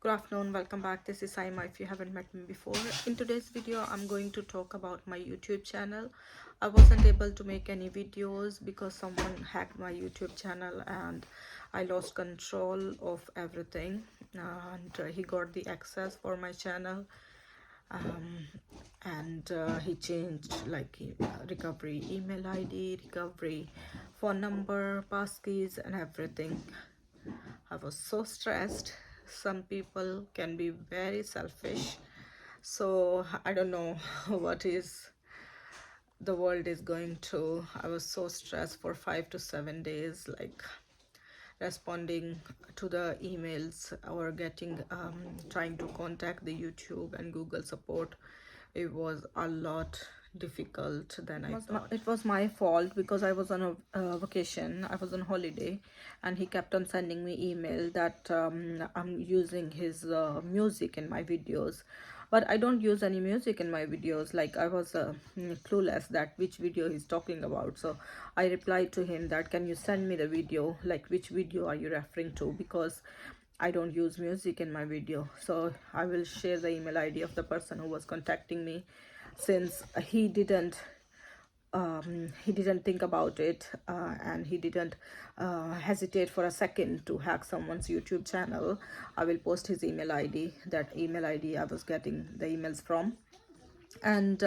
Good afternoon, welcome back. This is Saima if you haven't met me before. In today's video, I'm going to talk about my YouTube channel. I wasn't able to make any videos because someone hacked my YouTube channel and I lost control of everything. And he got the access for my channel. Um, and he changed like recovery email ID, recovery phone number, passkeys, and everything. I was so stressed. Some people can be very selfish. So I don't know what is the world is going to. I was so stressed for 5 to 7 days, like responding to the emails or getting trying to contact the YouTube and Google support. It was a lot difficult than I thought. It was my fault because I was on a vacation. I was on holiday, and he kept on sending me email that I'm using his music in my videos, but I don't use any music in my videos. Like I was clueless that which video he's talking about. So I replied to him that, can you send me the video, like which video are you referring to, because I don't use music in my video. So I will share the email ID of the person who was contacting me, since he didn't think about it, and he didn't hesitate for a second to hack someone's YouTube channel. I will post his email ID, that email ID I was getting the emails from. And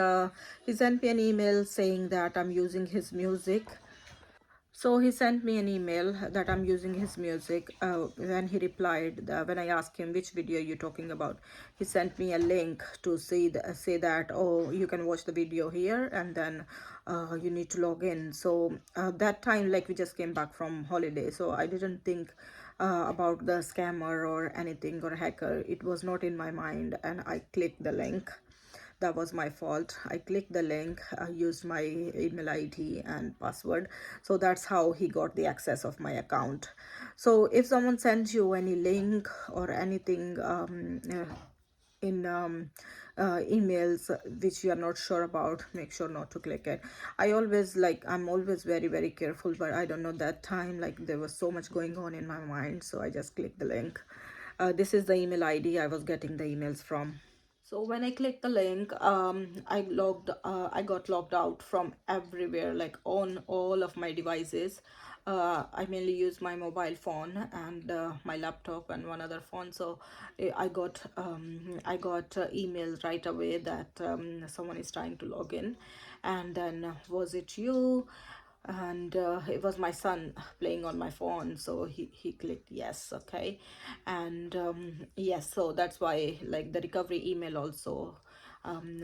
he sent me an email saying that I'm using his music. So he sent me an email that I'm using his music. When he replied, when I asked him which video you're talking about, he sent me a link to say that, oh, you can watch the video here, and then you need to log in. So that time, like, we just came back from holiday, so I didn't think about the scammer or anything or hacker. It was not in my mind, and I clicked the link. That was my fault. I clicked the link, used my email ID and password. So that's how he got the access of my account. So if someone sends you any link or anything in emails which you are not sure about, make sure not to click it. I'm always very, very careful, but I don't know, that time, like, there was so much going on in my mind, so I just clicked the link. This is the email ID I was getting the emails from. So when I clicked the link, I got logged out from everywhere, like on all of my devices. I mainly use my mobile phone and my laptop and one other phone. So I got emails right away that someone is trying to log in, and then was it you? And it was my son playing on my phone, so he clicked yes. Okay. And yes, so that's why, like, the recovery email also,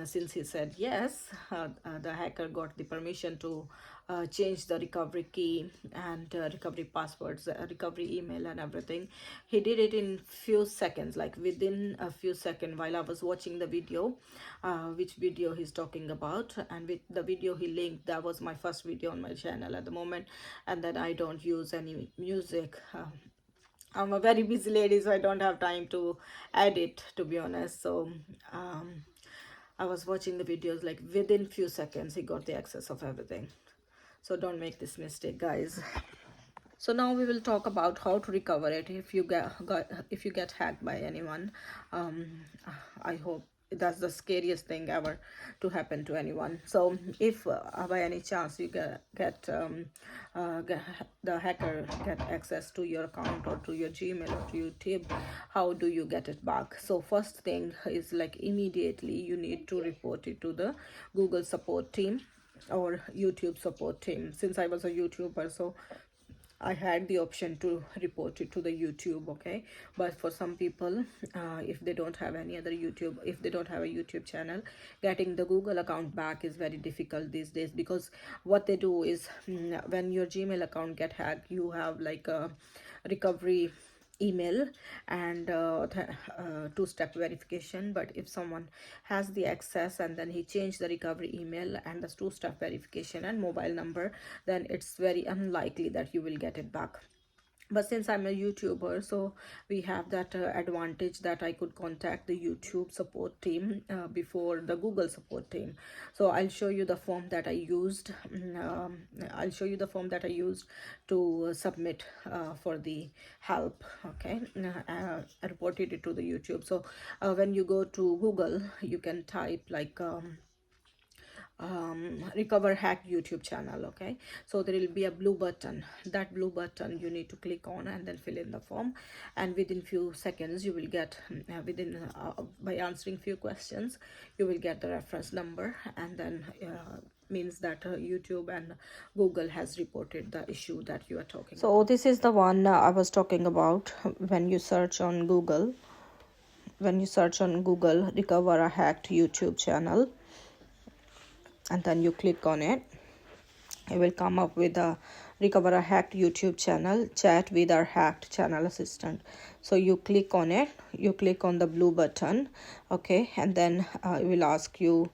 since he said yes, the hacker got the permission to change the recovery key and recovery passwords, recovery email and everything. He did it in few seconds, like within a few seconds, while I was watching the video, which video he's talking about, and with the video he linked, that was my first video on my channel at the moment. And then I don't use any music. I'm a very busy lady, so I don't have time to edit, to be honest. So um, I was watching the videos, like within few seconds he got the access of everything. So don't make this mistake, guys. So now we will talk about how to recover it if you get hacked by anyone. um, I hope that's the scariest thing ever to happen to anyone. So if by any chance you get the hacker get access to your account or to your Gmail or to YouTube, how do you get it back? So first thing is, like, immediately you need to report it to the Google support team or YouTube support team. Since I was a YouTuber, so I had the option to report it to the YouTube. Okay. But for some people, if they don't have any other YouTube, if they don't have a YouTube channel, getting the Google account back is very difficult these days, because what they do is, when your Gmail account get hacked, you have like a recovery email and two-step verification. But if someone has the access and then he changed the recovery email and the two-step verification and mobile number, then it's very unlikely that you will get it back. but since I'm a YouTuber, so we have that advantage that I could contact the YouTube support team before the Google support team. So I'll show you the form that I used. I'll show you the form that I used to submit for the help. Okay, I reported it to the YouTube. So when you go to Google, you can type like recover hack YouTube channel. Okay, so there will be a blue button. That blue button you need to click on and then fill in the form, and within few seconds you will get by answering few questions you will get the reference number, and then means that YouTube and Google has reported the issue that you are talking about. So this is the one I was talking about. When you search on Google, recover a hacked YouTube channel, and then you click on it, it will come up with a recover a hacked YouTube channel, chat with our hacked channel assistant. So you click on it, you click on the blue button. Okay, and then it will ask you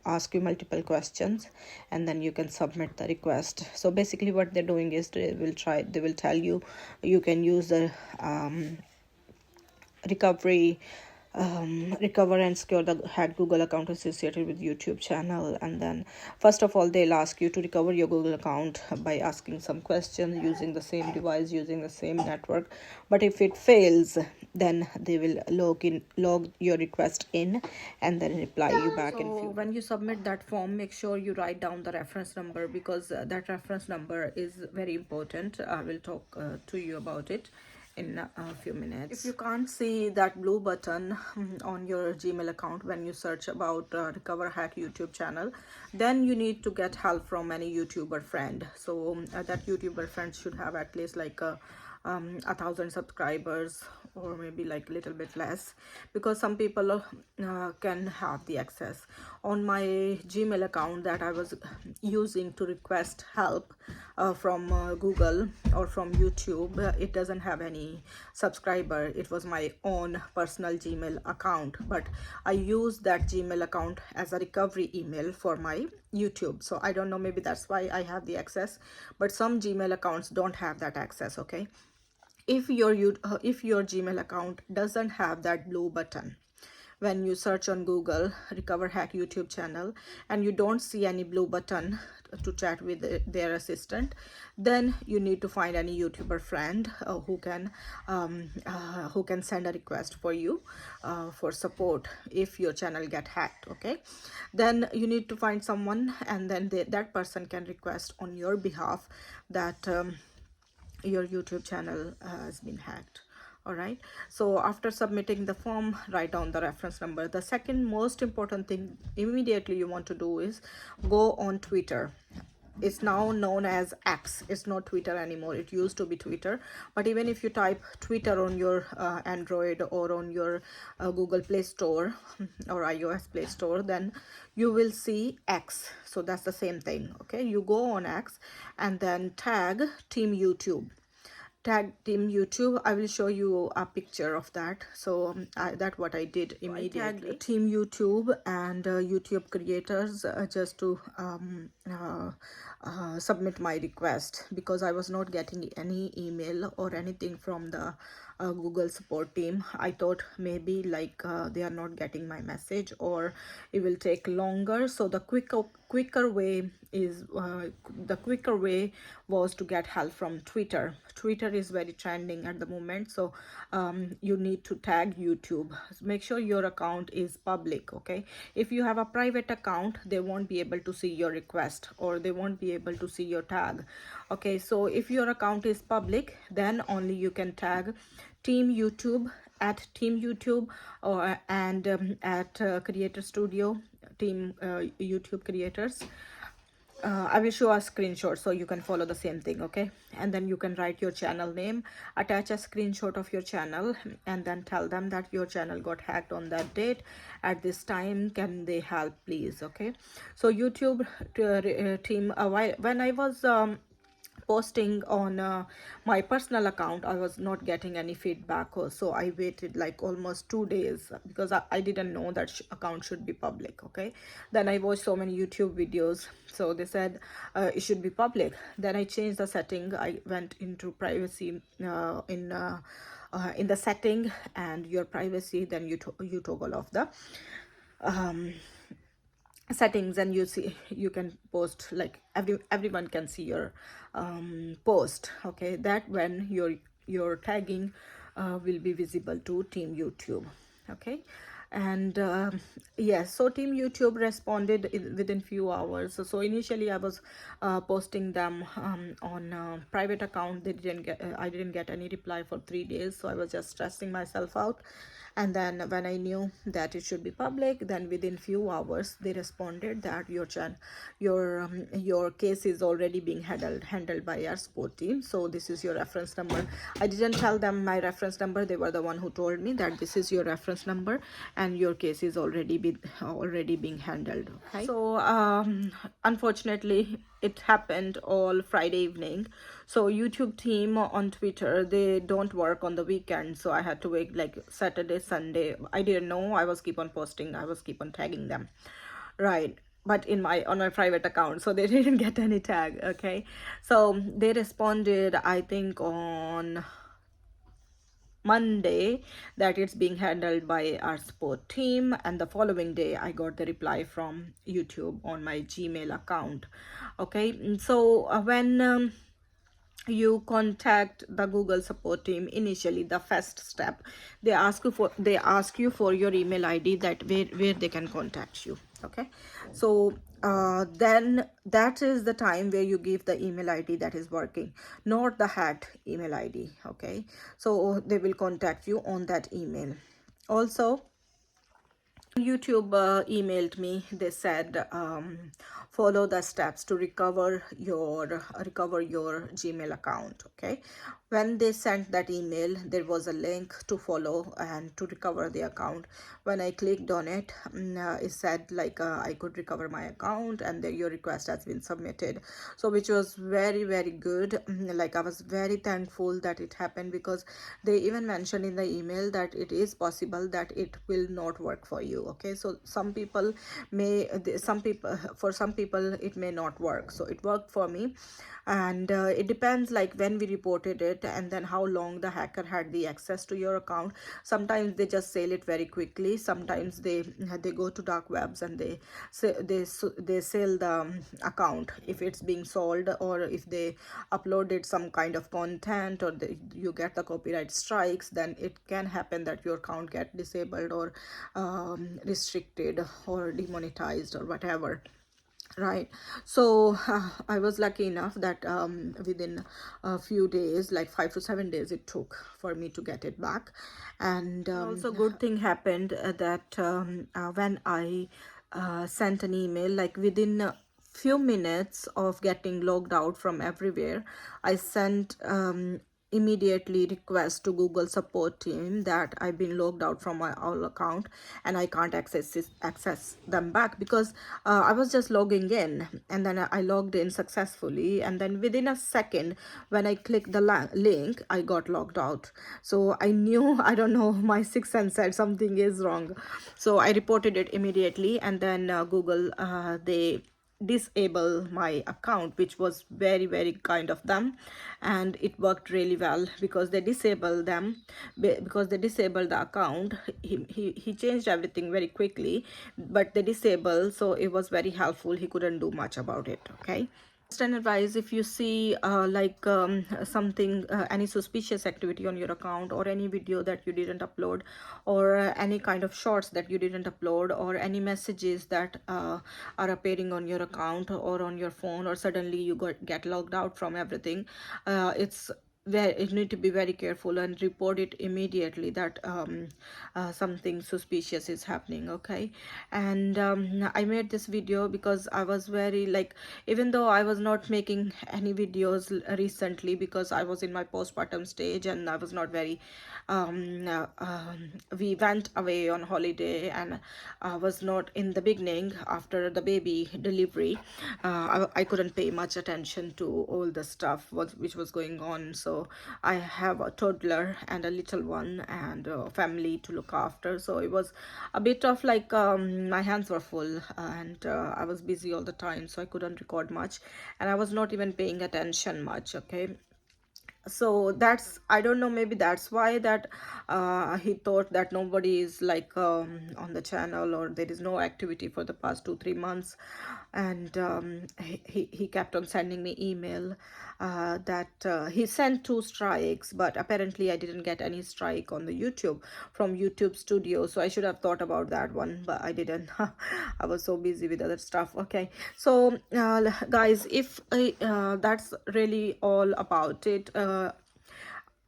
ask you multiple questions, and then you can submit the request. So basically what they're doing is they will tell you you can use the recover and secure the hacked Google account associated with YouTube channel. And then first of all they'll ask you to recover your Google account by asking some questions using the same device, using the same network. But if it fails, then they will log your request in and then reply you back. So in few. When you submit that form, make sure you write down the reference number, because that reference number is very important. I will talk to you about it in a few minutes. If you can't see that blue button on your Gmail account when you search about recover hack YouTube channel, then you need to get help from any YouTuber friend. So that YouTuber friend should have at least like 1,000 subscribers, or maybe like a little bit less, because some people can have the access. On my Gmail account that I was using to request help from Google or from YouTube, it doesn't have any subscriber. It was my own personal Gmail account, but I used that Gmail account as a recovery email for my YouTube. So I don't know, maybe that's why I have the access, but some Gmail accounts don't have that access. Okay, if your Gmail account doesn't have that blue button when you search on Google recover hack YouTube channel, and you don't see any blue button to chat with their assistant, then you need to find any YouTuber friend who can send a request for you for support if your channel get hacked. Okay, then you need to find someone, and then that person can request on your behalf that your YouTube channel has been hacked. All right, so after submitting the form, write down the reference number. The second most important thing immediately you want to do is go on Twitter. It's now known as X. It's not Twitter anymore. It used to be Twitter, but even if you type Twitter on your Android or on your Google Play Store or iOS Play Store, then you will see X. So that's the same thing. Okay, you go on X and then tag Team YouTube. I will show you a picture of that. So that's what I did immediately. I tagged Team YouTube and YouTube creators just to submit my request, because I was not getting any email or anything from the Google support team. I thought maybe like they are not getting my message, or it will take longer. So the quicker way was to get help from Twitter. Twitter is very trending at the moment, so you need to tag YouTube. Make sure your account is public. Okay, if you have a private account, they won't be able to see your request, or they won't be able to see your tag. Okay, so if your account is public, then only you can tag Team YouTube at Team YouTube, or at Creator Studio Team YouTube creators. I will show a screenshot so you can follow the same thing. Okay, and then you can write your channel name, attach a screenshot of your channel, and then tell them that your channel got hacked on that date at this time, can they help please. Okay, so YouTube team, when I was posting on my personal account, I was not getting any feedback, so I waited like almost 2 days because I didn't know that account should be public. Okay, then I watched so many YouTube videos, so they said it should be public. Then I changed the setting. I went into privacy in the setting and your privacy, then you toggle off the um, settings, and you see you can post, like everyone can see your post. Okay, that when your tagging will be visible to Team YouTube. Okay, and yes, so Team YouTube responded within few hours. So initially I was posting them on private account. They didn't get I didn't get any reply for 3 days, so I was just stressing myself out. And then when I knew that it should be public, then within few hours they responded that your case is already being handled by our support team, so this is your reference number. I didn't tell them my reference number. They were the one who told me that this is your reference number and your case is already being handled. Okay, so unfortunately it happened all Friday evening. So YouTube team on Twitter, they don't work on the weekend, so I had to wait like Saturday, Sunday. I didn't know. I was keep on posting, I was keep on tagging them, right? But on my private account, so they didn't get any tag. Okay, so they responded, I think on Monday, that it's being handled by our support team, and the following day I got the reply from YouTube on my Gmail account. Okay, so when you contact the Google support team, initially the first step, they ask you for your email ID, that where they can contact you. Okay, so then that is the time where you give the email ID that is working, not the hacked email ID. Okay, so they will contact you on that email. Also, YouTube emailed me. They said follow the steps to recover your Gmail account. Okay, when they sent that email, there was a link to follow and to recover the account. When I clicked on it, it said like I could recover my account and your request has been submitted, so which was very, very good. Like I was very thankful that it happened, because they even mentioned in the email that it is possible that it will not work for you. Okay, so some people for some people it may not work, so it worked for me. And it depends like when we reported it and then how long the hacker had the access to your account. Sometimes they just sell it very quickly, sometimes they go to dark webs and they sell the account if it's being sold, or if they uploaded some kind of content, or you get the copyright strikes, then it can happen that your account get disabled or restricted or demonetized or whatever, right? So I was lucky enough that within a few days, like 5 to 7 days it took for me to get it back. And also good thing happened that when I sent an email, like within a few minutes of getting logged out from everywhere, I sent immediately request to Google support team that I've been logged out from my old account and I can't access them back, because I was just logging in, and then I logged in successfully, and then within a second when I clicked the link, I got logged out. So I knew, I don't know, my sixth sense said something is wrong, so I reported it immediately. And then Google, they disable my account, which was very, very kind of them, and it worked really well, because they disabled the account. He changed everything very quickly, but they disabled, so it was very helpful. He couldn't do much about it. Okay, and advice, if you see something, any suspicious activity on your account, or any video that you didn't upload, or any kind of shorts that you didn't upload, or any messages that are appearing on your account or on your phone, or suddenly you get logged out from everything, it's you need to be very careful and report it immediately that something suspicious is happening. Okay. And I made this video because I was very like, even though I was not making any videos recently because I was in my postpartum stage and I was not very we went away on holiday, and I was not in the beginning after the baby delivery. I couldn't pay much attention to all the stuff which was going on. So I have a toddler and a little one and a family to look after. So it was a bit of like my hands were full, and I was busy all the time, so I couldn't record much, and I was not even paying attention much. Okay. So that's, I don't know, maybe that's why that he thought that nobody is like on the channel, or there is no activity for the past 2-3 months. And he kept on sending me email that he sent 2 strikes, but apparently I didn't get any strike on the YouTube from YouTube Studio. So I should have thought about that one, but I didn't. I was so busy with other stuff. Okay. So guys, if that's really all about it.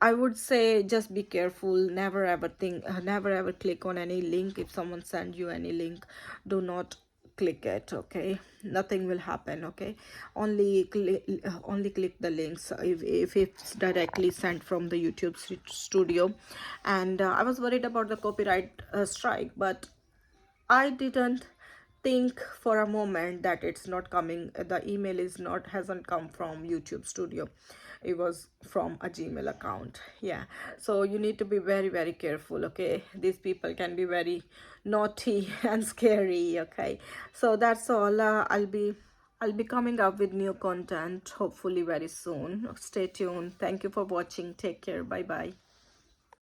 I would say just be careful. Never ever think, never ever click on any link. If someone send you any link, do not click it. Okay, nothing will happen. Okay, only click the links if it's directly sent from the YouTube Studio. And I was worried about the copyright strike, but I didn't think for a moment that it's not coming, the email is not, hasn't come from YouTube Studio, it was from a Gmail account. Yeah, so you need to be very very careful. Okay, these people can be very naughty and scary. Okay, so that's all. I'll be coming up with new content hopefully very soon. Stay tuned. Thank you for watching. Take care. Bye bye.